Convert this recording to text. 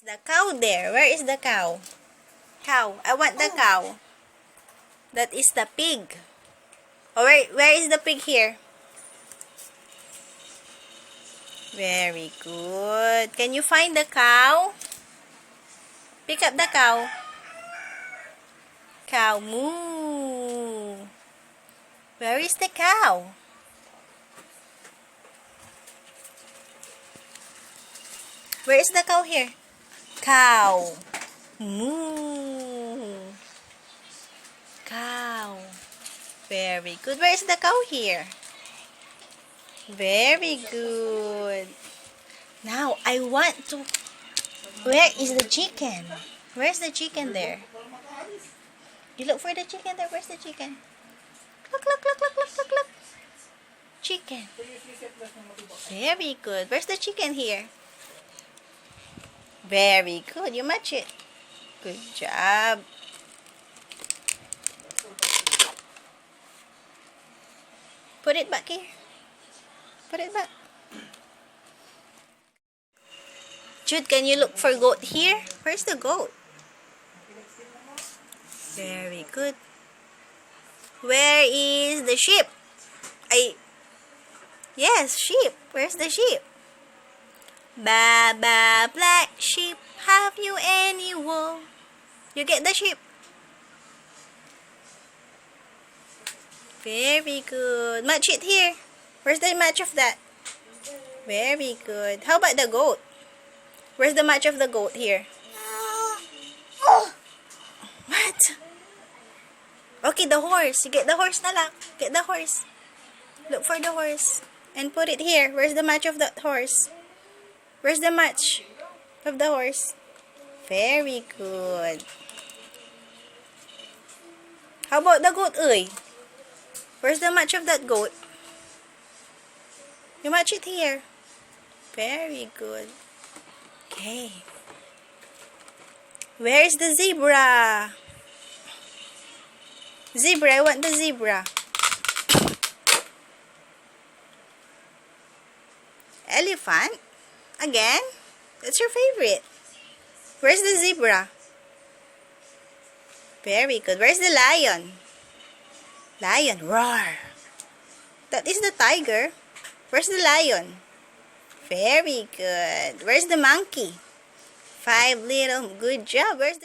The cow there. Where is the cow? Cow. I want the cow. That is the pig. Oh, where is the pig here? Very good. Can you find the cow? Pick up the cow. Cow, moo. Where is the cow? Where is the cow here? Cow. Moo. Cow. Very good. Where is the cow here? Very good. Now, I want to... Where is the chicken? Where's the chicken there? You look for the chicken there. Where's the chicken? Look, look, look, look, look, look, look. Chicken. Very good. Where's the chicken here? Very good. You match it. Good job. Put it back here. Put it back. Jude, can you look for goat here? Where's the goat? Very good. Where is the sheep? Yes, sheep. Where's the sheep? Ba ba black sheep, have you any wool? You get the sheep. Very good. Match it here. Where's the match of that? Very good. How about the goat? Where's the match of the goat here? What? Okay, the horse. You get the horse na lang. Get the horse. Look for the horse. And put it here. Where's the match of that horse? Where's the match of the horse? Very good. How about the goat, uy? Where's the match of that goat? You match it here. Very good. Okay. Where's the zebra? Zebra, I want the zebra. Elephant? Again? That's your favorite. Where's the zebra? Very good. Where's the lion? Lion, roar. That is the tiger. Where's the lion? Very good. Where's the monkey? 5 little. Good job. Where's the